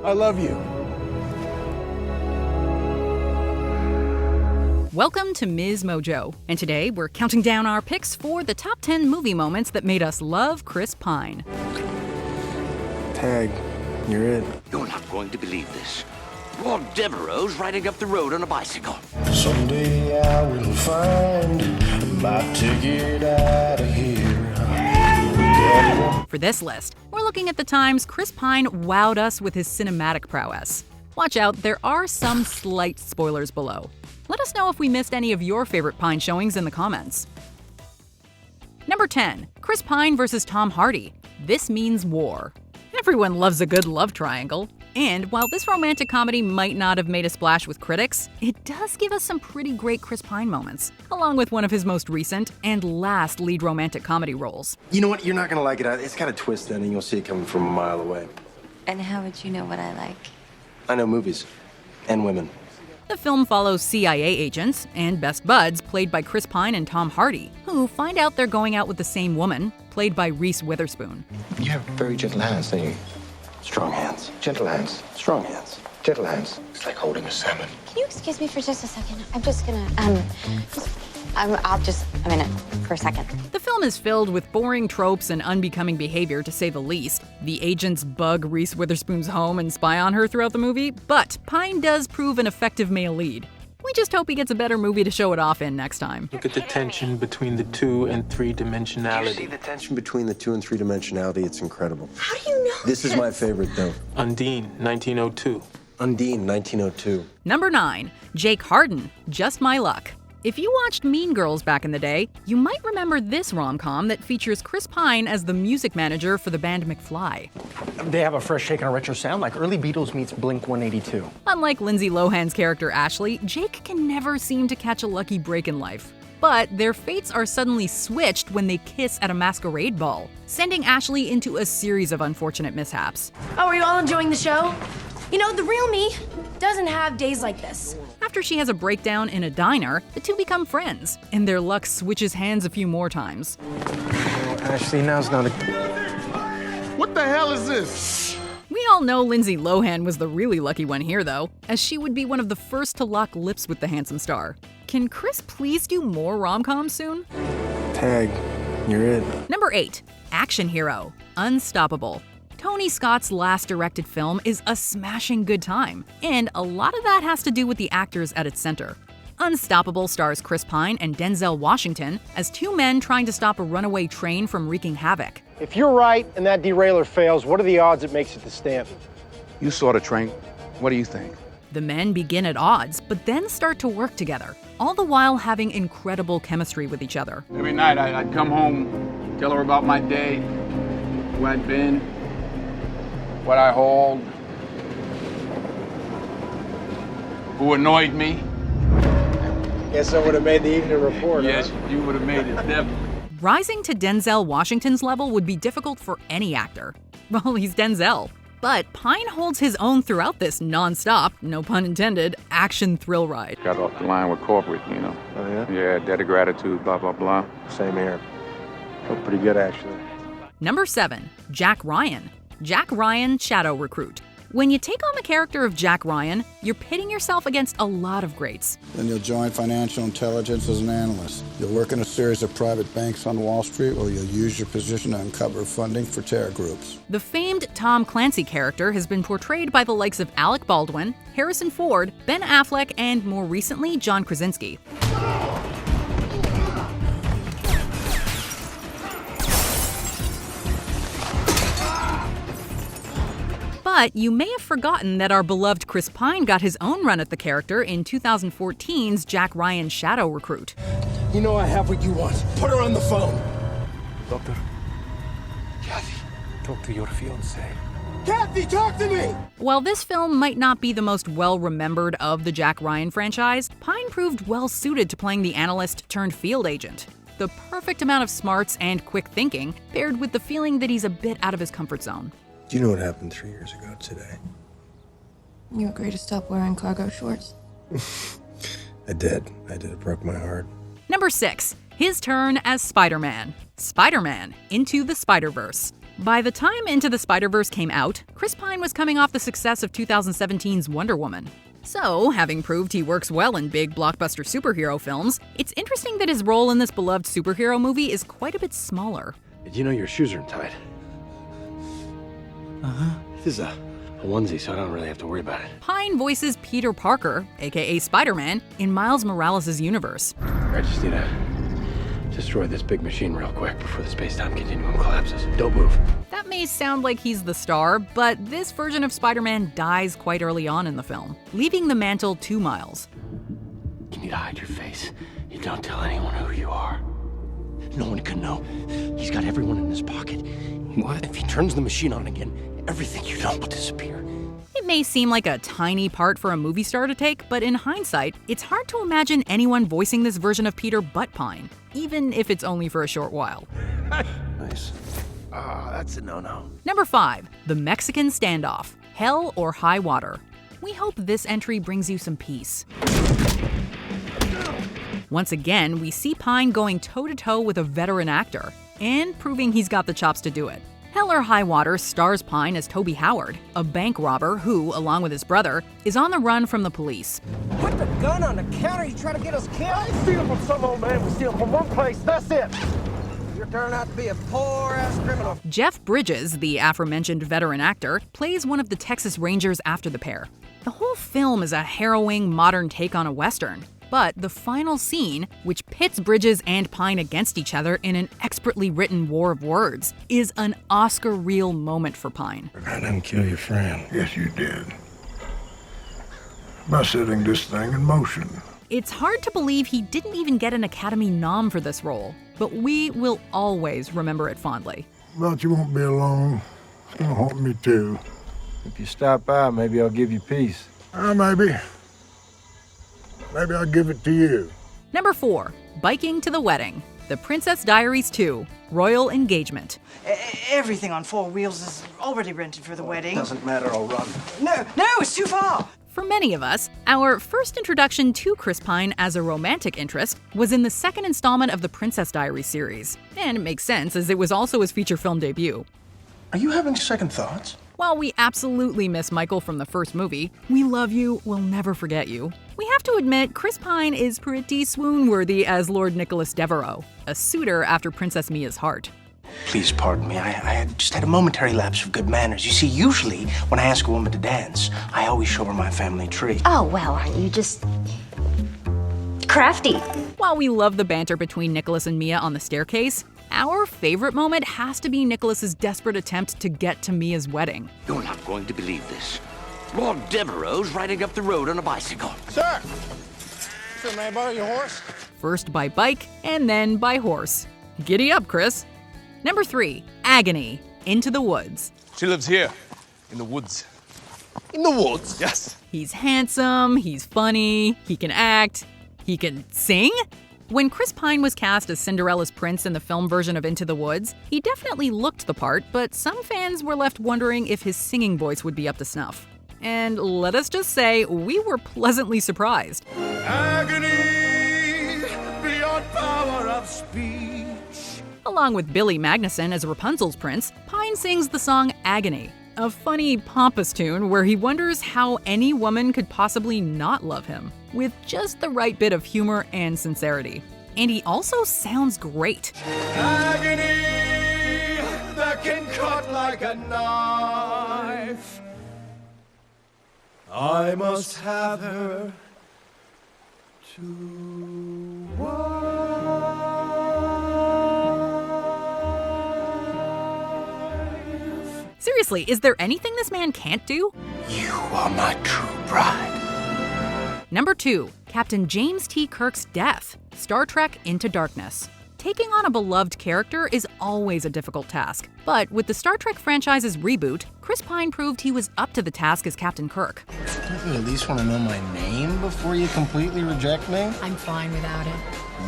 I love you. Welcome to MsMojo, and today we're counting down our picks for the top 10 movie moments that made us love Chris Pine. Tag, you're it. You're not going to believe this. Lord Devereaux's riding up the road on a bicycle. Someday I will find my ticket out of here. For this list, we're looking at the times Chris Pine wowed us with his cinematic prowess. Watch out, there are some slight spoilers below. Let us know if we missed any of your favorite Pine showings in the comments. Number 10. Chris Pine vs. Tom Hardy. This means war. Everyone loves a good love triangle. And while this romantic comedy might not have made a splash with critics, it does give us some pretty great Chris Pine moments, along with one of his most recent and last lead romantic comedy roles. You know what? You're not gonna like it. It's got a twist then, and you'll see it coming from a mile away. And how would you know what I like? I know movies. And women. The film follows CIA agents and best buds played by Chris Pine and Tom Hardy, who find out they're going out with the same woman, played by Reese Witherspoon. You have very gentle hands, don't you? Strong hands. Gentle hands. Strong hands. Gentle hands. It's like holding a salmon. Can you excuse me for just a second? I'm just gonna, I'll just a minute for a second. The film is filled with boring tropes and unbecoming behavior, to say the least. The agents bug Reese Witherspoon's home and spy on her throughout the movie, but Pine does prove an effective male lead. We just hope he gets a better movie to show it off in next time. Look at the tension between the 2 and 3 dimensionality. You see the tension between the 2 and 3 dimensionality? It's incredible. How do you know This is my favorite, though. Undine, 1902. Undine, 1902. Number 9. Jake Hardin, Just My Luck. If you watched Mean Girls back in the day, you might remember this rom-com that features Chris Pine as the music manager for the band McFly. They have a fresh take on a retro sound, like early Beatles meets Blink-182. Unlike Lindsay Lohan's character Ashley, Jake can never seem to catch a lucky break in life. But their fates are suddenly switched when they kiss at a masquerade ball, sending Ashley into a series of unfortunate mishaps. Oh, are you all enjoying the show? You know, the real me doesn't have days like this. After she has a breakdown in a diner, the two become friends, and their luck switches hands a few more times. Oh, Ashley, now's not a... What the hell is this? We all know Lindsay Lohan was the really lucky one here, though, as she would be one of the first to lock lips with the handsome star. Can Chris please do more rom-coms soon? Tag, you're it. Number 8. Action hero, Unstoppable. Tony Scott's last directed film is a smashing good time, and a lot of that has to do with the actors at its center. Unstoppable stars Chris Pine and Denzel Washington as two men trying to stop a runaway train from wreaking havoc. If you're right and that derailer fails, what are the odds it makes it to Stanton? You saw the train. What do you think? The men begin at odds, but then start to work together, all the while having incredible chemistry with each other. Every night I'd come home, tell her about my day, where I'd been, what I hauled, who annoyed me. Guess I would have made the evening report. Yes, you would have made it, definitely. Rising to Denzel Washington's level would be difficult for any actor. Well, he's Denzel. But Pine holds his own throughout this non-stop, no pun intended, action thrill ride. Got off the line with corporate, you know. Oh, yeah? Yeah, debt of gratitude, blah, blah, blah. Same here. Felt pretty good, actually. Number 7. Jack Ryan. Jack Ryan, Shadow Recruit. When you take on the character of Jack Ryan, you're pitting yourself against a lot of greats. Then you'll join financial intelligence as an analyst. You'll work in a series of private banks on Wall Street, or you'll use your position to uncover funding for terror groups. The famed Tom Clancy character has been portrayed by the likes of Alec Baldwin, Harrison Ford, Ben Affleck, and more recently, John Krasinski. But you may have forgotten that our beloved Chris Pine got his own run at the character in 2014's Jack Ryan Shadow Recruit. You know I have what you want. Put her on the phone. Doctor, Kathy. talk to your fiancé. Kathy, talk to me! While this film might not be the most well-remembered of the Jack Ryan franchise, Pine proved well-suited to playing the analyst turned field agent. The perfect amount of smarts and quick thinking, paired with the feeling that he's a bit out of his comfort zone. Do you know what happened 3 years ago today? You agreed to stop wearing cargo shorts? I did. It broke my heart. Number 6. His turn as Spider-Man. Spider-Man, Into the Spider-Verse. By the time Into the Spider-Verse came out, Chris Pine was coming off the success of 2017's Wonder Woman. So, having proved he works well in big blockbuster superhero films, it's interesting that his role in this beloved superhero movie is quite a bit smaller. Did you know your shoes are untied? This is a onesie, so I don't really have to worry about it. Pine voices Peter Parker, aka Spider-Man, in Miles Morales' universe. I just need to destroy this big machine real quick before the space-time continuum collapses. Don't move. That may sound like he's the star, but this version of Spider-Man dies quite early on in the film, leaving the mantle to Miles. You need to hide your face. You don't tell anyone who you are. No one can know. He's got everyone in his pocket. What? If he turns the machine on again, everything you know will disappear. It may seem like a tiny part for a movie star to take, but in hindsight, it's hard to imagine anyone voicing this version of Peter but Pine, even if it's only for a short while. Nice. That's a no-no. Number 5, The Mexican Standoff, Hell or High Water. We hope this entry brings you some peace. Once again, we see Pine going toe-to-toe with a veteran actor, and proving he's got the chops to do it. Hell or High Water stars Pine as Toby Howard, a bank robber who, along with his brother, is on the run from the police. Put the gun on the counter. You trying to get us killed? I ain't stealing from some old man. We steal from one place. That's it. You're turning out to be a poor-ass criminal. Jeff Bridges, the aforementioned veteran actor, plays one of the Texas Rangers after the pair. The whole film is a harrowing, modern take on a Western. But the final scene, which pits Bridges and Pine against each other in an expertly written war of words, is an Oscar reel moment for Pine. I didn't kill your friend. Yes, you did. By setting this thing in motion. It's hard to believe he didn't even get an Academy nom for this role, but we will always remember it fondly. But you won't be alone. It's gonna haunt me too. If you stop by, maybe I'll give you peace. Maybe. Maybe I'll give it to you. Number 4, Biking to the Wedding, The Princess Diaries 2, Royal Engagement. Everything on 4 wheels is already rented for the wedding. Doesn't matter, I'll run. No, it's too far. For many of us, our first introduction to Chris Pine as a romantic interest was in the second installment of the Princess Diaries series. And it makes sense, as it was also his feature film debut. Are you having second thoughts? While we absolutely miss Michael from the first movie, we love you, we'll never forget you. We have to admit, Chris Pine is pretty swoon-worthy as Lord Nicholas Devereux, a suitor after Princess Mia's heart. Please pardon me. I just had a momentary lapse of good manners. You see, usually when I ask a woman to dance, I always show her my family tree. Oh, well, aren't you just crafty? While we love the banter between Nicholas and Mia on the staircase, our favorite moment has to be Nicholas's desperate attempt to get to Mia's wedding. You're not going to believe this. Lord Devereux's riding up the road on a bicycle. Sir! Sir, may I borrow your horse? First by bike, and then by horse. Giddy up, Chris. Number 3, Agony, Into the Woods. She lives here, in the woods. In the woods? Yes. He's handsome, he's funny, he can act, he can sing? When Chris Pine was cast as Cinderella's prince in the film version of Into the Woods, he definitely looked the part, but some fans were left wondering if his singing voice would be up to snuff. And let us just say, we were pleasantly surprised. Agony beyond power of speech. Along with Billy Magnuson as Rapunzel's prince, Pine sings the song Agony, a funny, pompous tune where he wonders how any woman could possibly not love him, with just the right bit of humor and sincerity. And he also sounds great. Agony that can cut like a knife. I must have her to wife. Seriously, is there anything this man can't do? You are my true bride. Number 2, Captain James T. Kirk's death, Star Trek Into Darkness. Taking on a beloved character is always a difficult task, but with the Star Trek franchise's reboot, Chris Pine proved he was up to the task as Captain Kirk. Don't you at least want to know my name before you completely reject me? I'm fine without it.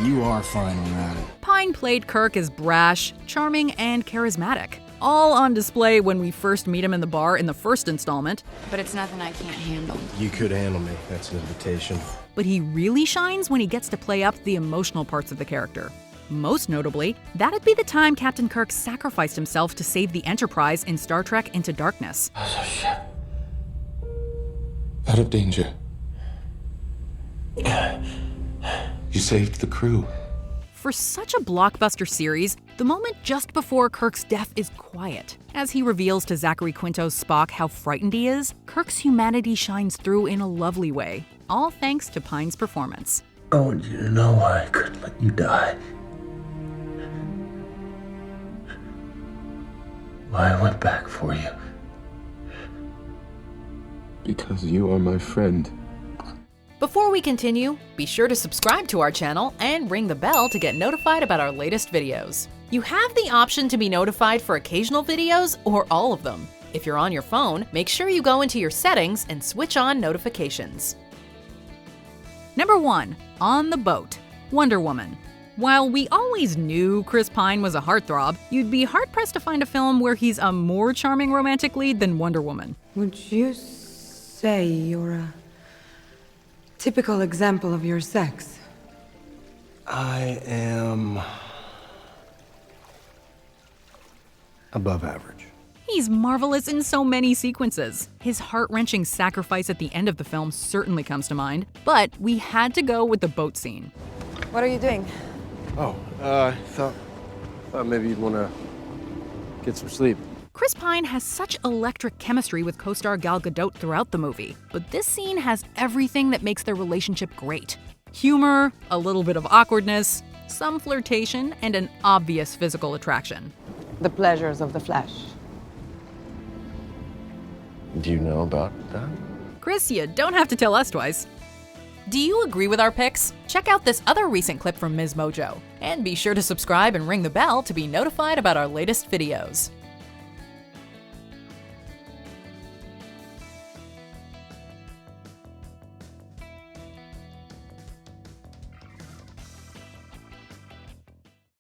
You are fine without it. Pine played Kirk as brash, charming, and charismatic, all on display when we first meet him in the bar in the first installment. But it's nothing I can't handle. You could handle me. That's an invitation. But he really shines when he gets to play up the emotional parts of the character. Most notably, that'd be the time Captain Kirk sacrificed himself to save the Enterprise in Star Trek Into Darkness. Out of danger. You saved the crew. For such a blockbuster series, the moment just before Kirk's death is quiet. As he reveals to Zachary Quinto's Spock how frightened he is, Kirk's humanity shines through in a lovely way, all thanks to Pine's performance. I want you to know why I couldn't let you die. Why I went back for you. Because you are my friend. Before we continue, be sure to subscribe to our channel and ring the bell to get notified about our latest videos. You have the option to be notified for occasional videos or all of them. If you're on your phone, make sure you go into your settings and switch on notifications. Number 1. On the Boat, Wonder Woman. While we always knew Chris Pine was a heartthrob, you'd be hard-pressed to find a film where he's a more charming romantic lead than Wonder Woman. Would you say you're a typical example of your sex? I am above average. He's marvelous in so many sequences. His heart-wrenching sacrifice at the end of the film certainly comes to mind, but we had to go with the boat scene. What are you doing? Oh, I thought maybe you'd want to get some sleep. Chris Pine has such electric chemistry with co-star Gal Gadot throughout the movie, but this scene has everything that makes their relationship great. Humor, a little bit of awkwardness, some flirtation, and an obvious physical attraction. The pleasures of the flesh. Do you know about that? Chris, you don't have to tell us twice. Do you agree with our picks? Check out this other recent clip from MsMojo, and be sure to subscribe and ring the bell to be notified about our latest videos.